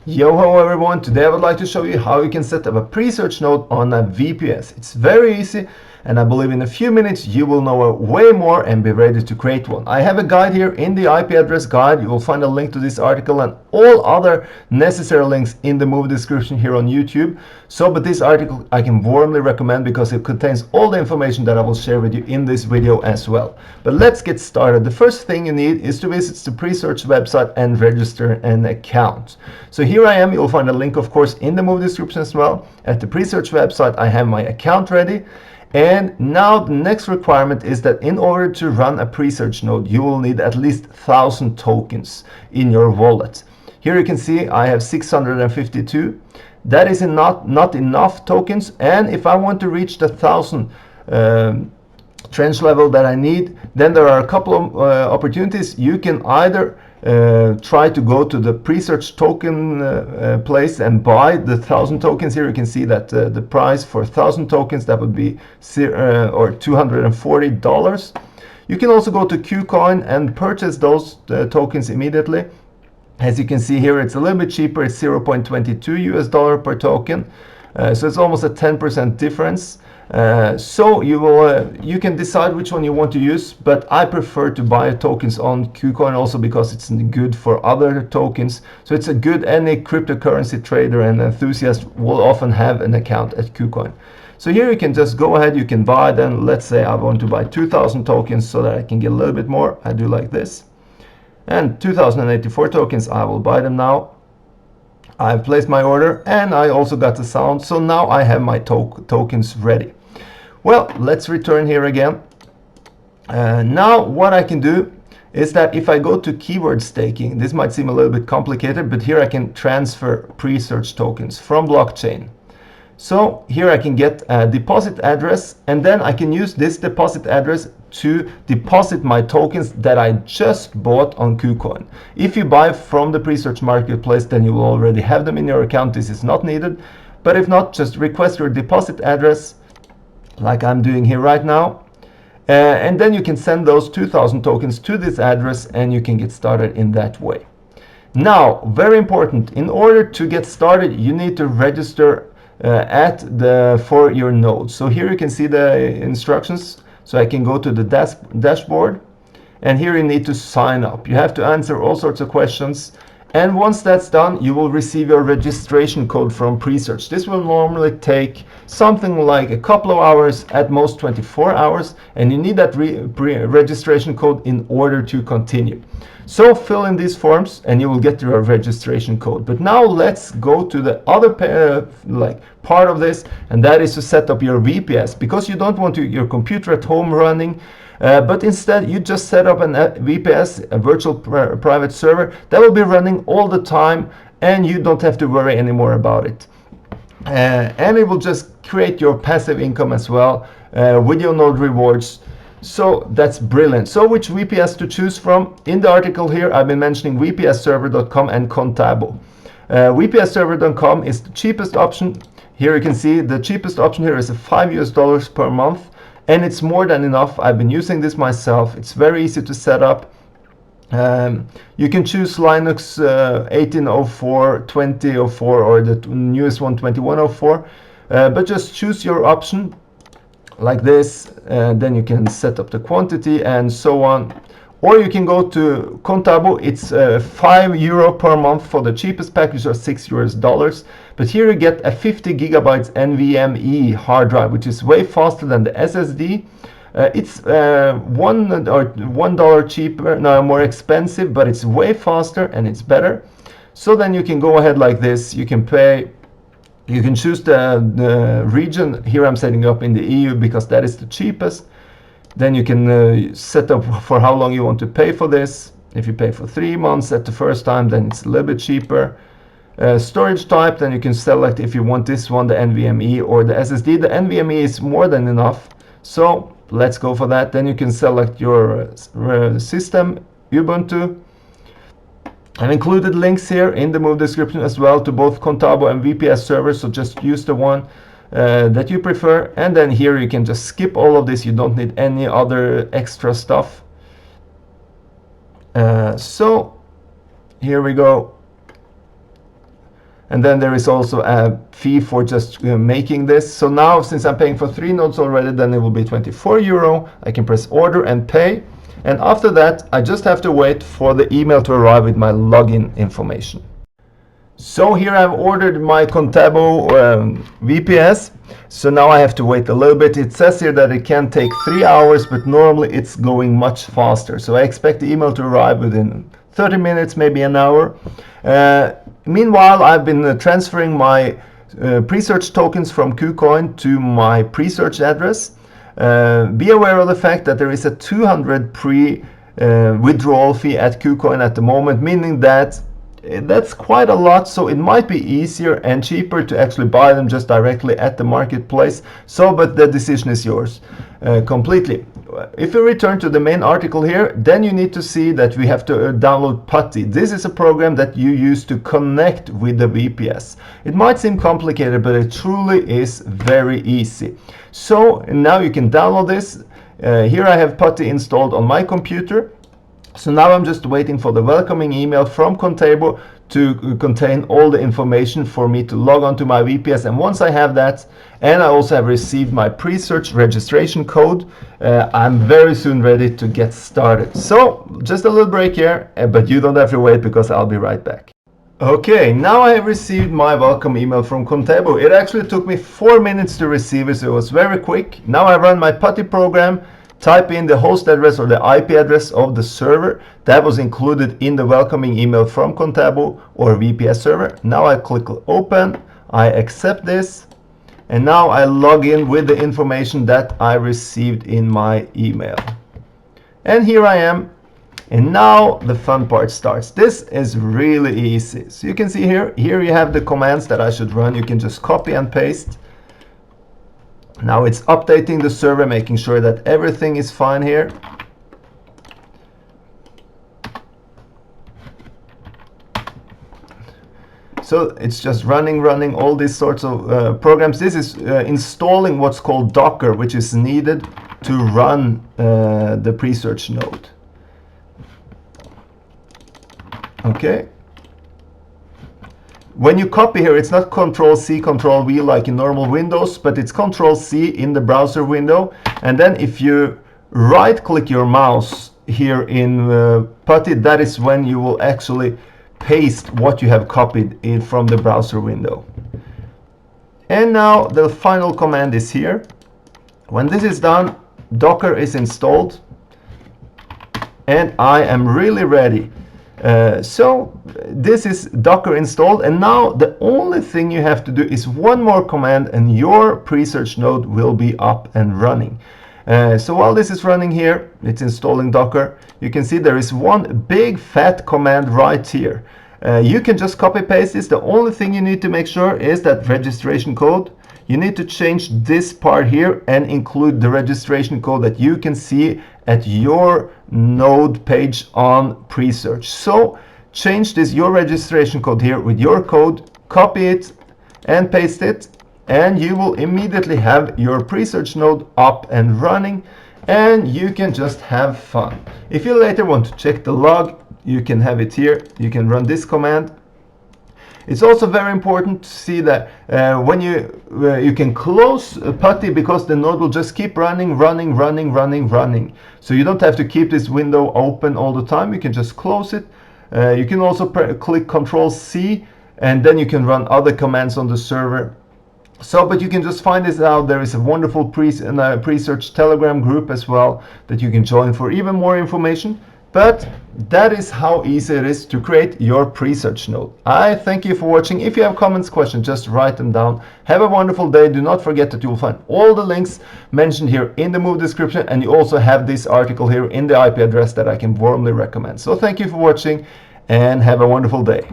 Yo ho everyone, today I would like to show you how you can set up a presearch node on a VPS. It's very easy and I believe in a few minutes you will know way more and be ready to create one. I have a guide here in the IP address guide. You will find a link to this article and all other necessary links in the movie description here on YouTube. But this article I can warmly recommend because it contains all the information that I will share with you in this video as well. But let's get started. The first thing you need is to visit the Presearch website and register an account. So here I am. You'll find a link of course in the movie description as well. At the Presearch website I have my account ready. And now the next requirement is that in order to run a presearch node, you will need at least 1,000 tokens in your wallet. Here you can see I have 652. That is not enough tokens. And if I want to reach the 1,000 trench level that I need, then there are a couple of opportunities. You can either try to go to the presearch token place and buy the 1,000 tokens. Here you can see that the price for 1,000 tokens, that would be $240. You can also go to KuCoin and purchase those tokens immediately. As you can see here, it's a little bit cheaper. It's $0.22 US per token. So it's almost a 10% difference. So you can decide which one you want to use, but I prefer to buy tokens on KuCoin also because it's good for other tokens. So it's a good, any cryptocurrency trader and enthusiast will often have an account at KuCoin. So here you can just go ahead, you can buy. Then let's say I want to buy 2,000 tokens so that I can get a little bit more. I do like this. And 2,084 tokens, I will buy them now. I've placed my order and I also got the sound. So now I have my tokens ready. Well, let's return here again. Now what I can do is that if I go to keyword staking, this might seem a little bit complicated, but here I can transfer presearch tokens from blockchain. So here I can get a deposit address and then I can use this deposit address to deposit my tokens that I just bought on KuCoin. If you buy from the Presearch marketplace, then you will already have them in your account. This is not needed. But if not, just request your deposit address like I'm doing here right now. And then you can send those 2,000 tokens to this address and you can get started in that way. Now, very important, in order to get started, you need to register for your node. So here you can see the instructions. So I can go to the dashboard and here you need to sign up. You have to answer all sorts of questions. And once that's done, you will receive your registration code from Presearch. This will normally take something like a couple of hours, at most 24 hours. And you need that registration code in order to continue. So fill in these forms and you will get your registration code. But now let's go to the other part of this, and that is to set up your VPS, because you don't want your computer at home running, but instead you just set up a VPS, a virtual private server that will be running all the time and you don't have to worry anymore about it. And it will just create your passive income as well with your node rewards. So that's brilliant. So which VPS to choose from? In the article here I've been mentioning VPSserver.com and Contabo. VPSserver.com is the cheapest option. Here you can see the cheapest option here is $5 US per month, and it's more than enough. I've been using this myself. It's very easy to set up. You can choose Linux 1804, 2004, or the newest one 2104, but just choose your option like this, then you can set up the quantity and so on. Or you can go to Contabo. It's €5 per month for the cheapest package, or $6 US. But here you get a 50 gigabytes NVMe hard drive, which is way faster than the SSD. It's $1 cheaper, no, more expensive, but it's way faster and it's better. So then you can go ahead like this. You can pay. You can choose the region. Here I'm setting up in the EU because that is the cheapest. Then you can set up for how long you want to pay for this. If you pay for 3 months at the first time, then it's a little bit cheaper. Storage type, then you can select if you want this one, the NVMe or the SSD. The NVMe is more than enough. So let's go for that. Then you can select your system, Ubuntu. I've included links here in the movie description as well to both Contabo and VPS servers, so just use the one that you prefer. And then here you can just skip all of this. You don't need any other extra stuff. So here we go. And then there is also a fee for just making this. So now, since I'm paying for 3 nodes already, then it will be 24 euro. I can press order and pay. And after that, I just have to wait for the email to arrive with my login information. So here I've ordered my Contabo VPS. So now I have to wait a little bit. It says here that it can take 3 hours, but normally it's going much faster. So I expect the email to arrive within 30 minutes, maybe an hour. Meanwhile, I've been transferring my presearch tokens from KuCoin to my presearch address. Be aware of the fact that there is a 200 withdrawal fee at KuCoin at the moment, meaning that that's quite a lot. So it might be easier and cheaper to actually buy them just directly at the marketplace. So, but the decision is yours completely. If you return to the main article here, then you need to see that we have to download Putty. This is a program that you use to connect with the VPS. It might seem complicated, but it truly is very easy. So now you can download this. Here I have Putty installed on my computer. So now I'm just waiting for the welcoming email from Contabo to contain all the information for me to log on to my VPS. And once I have that, and I also have received my presearch registration code, I'm very soon ready to get started. So just a little break here, but you don't have to wait because I'll be right back. Okay, now I have received my welcome email from Contabo. It actually took me 4 minutes to receive it, so it was very quick. Now I run my Putty program, type in the host address or the IP address of the server that was included in the welcoming email from Contabo or VPS server. Now I click open, I accept this, and now I log in with the information that I received in my email. And here I am. And now the fun part starts. This is really easy. So you can see here you have the commands that I should run. You can just copy and paste. Now it's updating the server, making sure that everything is fine here. So it's just running all these sorts of programs. This is installing what's called Docker, which is needed to run the presearch node. Okay. When you copy here, it's not Control-C, Control-V like in normal Windows, but it's Control-C in the browser window. And then if you right-click your mouse here in Putty, that is when you will actually paste what you have copied in from the browser window. And now the final command is here. When this is done, Docker is installed, and I am really ready. So this is Docker installed, and now the only thing you have to do is one more command and your presearch node will be up and running. So while this is running here, it's installing Docker, you can see there is one big fat command right here. You can just copy paste this. The only thing you need to make sure is that registration code. You need to change this part here and include the registration code that you can see at your node page on presearch. So change this, your registration code here with your code, copy it and paste it, and you will immediately have your presearch node up and running, and you can just have fun. If you later want to check the log, you can have it here. You can run this command. It's also very important to see that when you can close Putty, because the node will just keep running. So you don't have to keep this window open all the time. You can just close it. You can also click Control-C, and then you can run other commands on the server. So, but you can just find this out. There is a wonderful presearch Telegram group as well that you can join for even more information. But that is how easy it is to create your presearch node. I thank you for watching. If you have comments, questions, just write them down. Have a wonderful day. Do not forget that you will find all the links mentioned here in the movie description, and you also have this article here in the IP address that I can warmly recommend. So thank you for watching and have a wonderful day.